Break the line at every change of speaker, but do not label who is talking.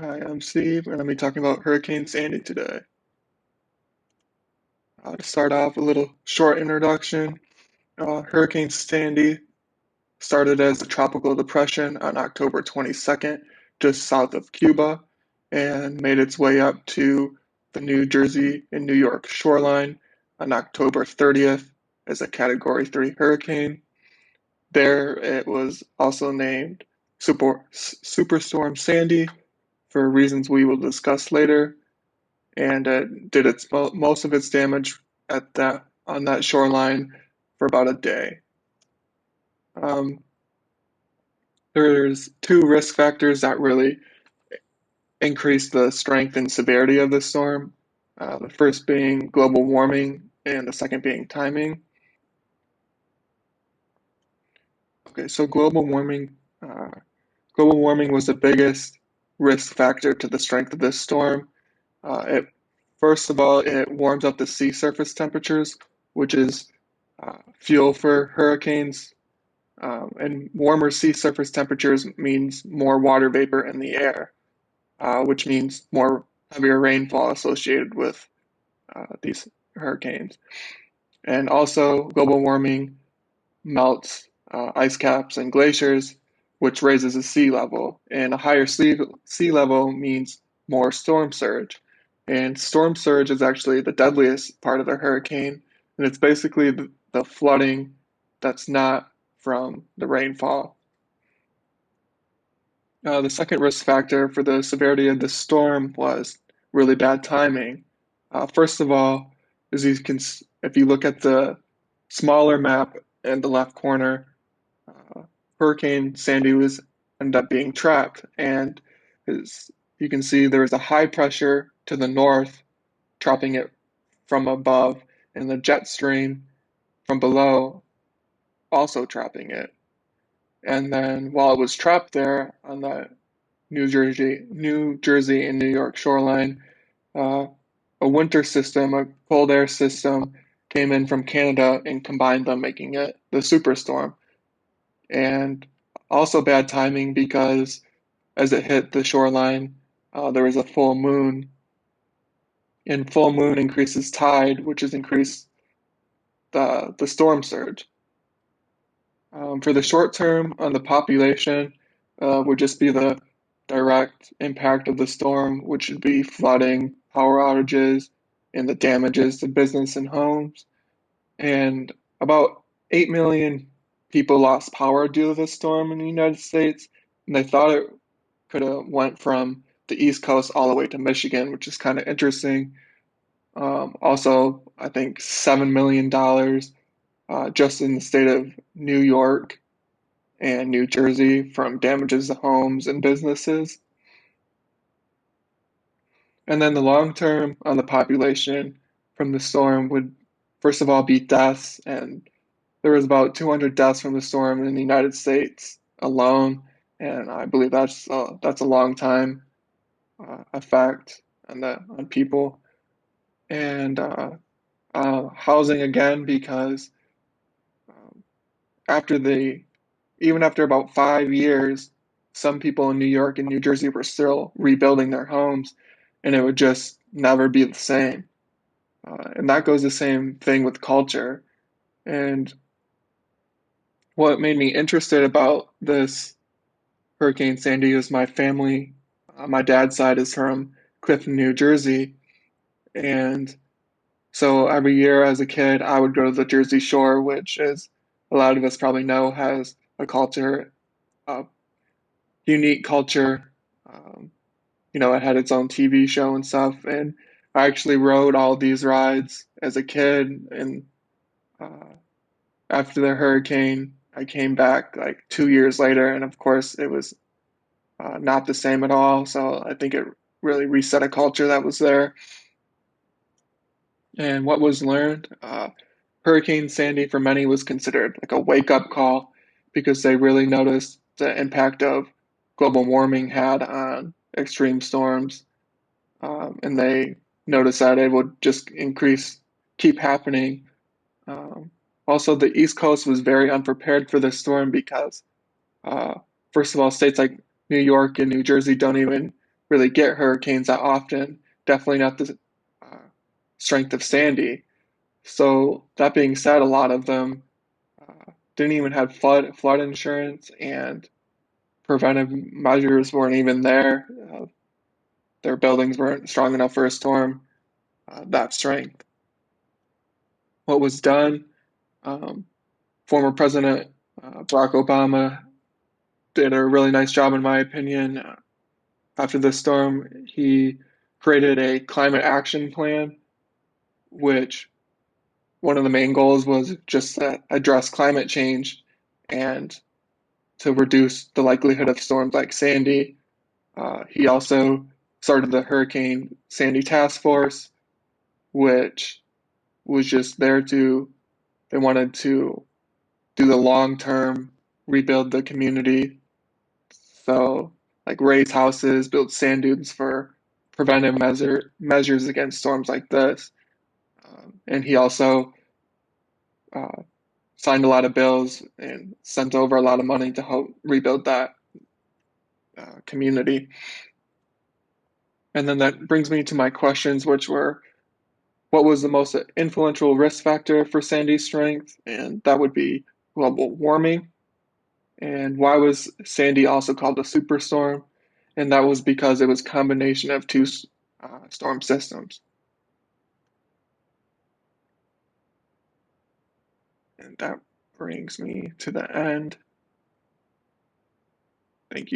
Hi, I'm Steve, and I'll be talking about Hurricane Sandy today. To start off, a little short introduction. Hurricane Sandy started as a tropical depression on October 22nd, just south of Cuba, and made its way up to the New Jersey and New York shoreline on October 30th as a Category 3 hurricane. There, it was also named Superstorm Sandy for reasons we will discuss later, and it did its most of its damage at that on that shoreline for about a day. Um, there's two risk factors that really increase the strength and severity of the storm. The first being global warming, and the second being timing. Okay, so uh, global warming was the biggest risk factor to the strength of this storm. It First of all, it warms up the sea surface temperatures, which is fuel for hurricanes. And warmer sea surface temperatures means more water vapor in the air, which means more heavier rainfall associated with these hurricanes. And also, global warming melts ice caps and glaciers, which raises the sea level. And a higher sea level means more storm surge. And storm surge is actually the deadliest part of the hurricane. And it's basically the flooding that's not from the rainfall. The second risk factor for the severity of the storm was really bad timing. First of all, as you can, if you look at the smaller map in the left corner, uh, Hurricane Sandy was ended up being trapped, and as you can see, there was a high pressure to the north, trapping it from above, and the jet stream from below also trapping it. And then while it was trapped there on the New Jersey and New York shoreline, uh, a winter system, a cold air system, came in from Canada and combined them, making it the superstorm. And also bad timing because as it hit the shoreline, there was a full moon, and full moon increases tide, which has increased the storm surge. For the short term on the population, would just be the direct impact of the storm, which would be flooding, power outages, and the damages to business and homes. And about 8 million people lost power due to the storm in the United States, and they thought it could have went from the East Coast all the way to Michigan, which is kind of interesting. Also, I think $7 million just in the state of New York and New Jersey from damages to homes and businesses. And then the long term on the population from the storm would, first of all, be deaths. And there was about 200 deaths from the storm in the United States alone. And I believe that's a long time effect on people. And housing again, because um, after the even after about 5 years, some people in New York and New Jersey were still rebuilding their homes, and it would just never be the same. And that goes the same thing with culture. And what made me interested about this Hurricane Sandy is my family. My dad's side is from Clifton, New Jersey, and so every year as a kid, I would go to the Jersey Shore, which, as a lot of us probably know, has a culture, a unique culture. Um, it had its own TV show and stuff. And I actually rode all these rides as a kid. And uh, after the hurricane, I came back like 2 years later, and of course, it was not the same at all. So I think it really reset a culture that was there. And what was learned, Hurricane Sandy for many was considered like a wake up call because they really noticed the impact of global warming had on extreme storms, and they noticed that it would just keep happening. Um, Also, the East Coast was very unprepared for this storm because, uh, first of all, states like New York and New Jersey don't even really get hurricanes that often, definitely not the uh, strength of Sandy. So that being said, a lot of them didn't even have flood insurance, and preventive measures weren't even there. Their buildings weren't strong enough for a storm that strength. What was done? Um, Former President Barack Obama did a really nice job, in my opinion. After the storm, he created a climate action plan, which one of the main goals was just to address climate change and to reduce the likelihood of storms like Sandy. He also started the Hurricane Sandy Task Force, which was just there to, they wanted to do the long term, rebuild the community. So, like raise houses, build sand dunes for preventive measures against storms like this. And he also uh, signed a lot of bills and sent over a lot of money to help rebuild that community. And then that brings me to my questions, which were, what was the most influential risk factor for Sandy's strength? And that would be global warming. And why was Sandy also called a superstorm? And that was because it was a combination of two storm systems. And that brings me to the end.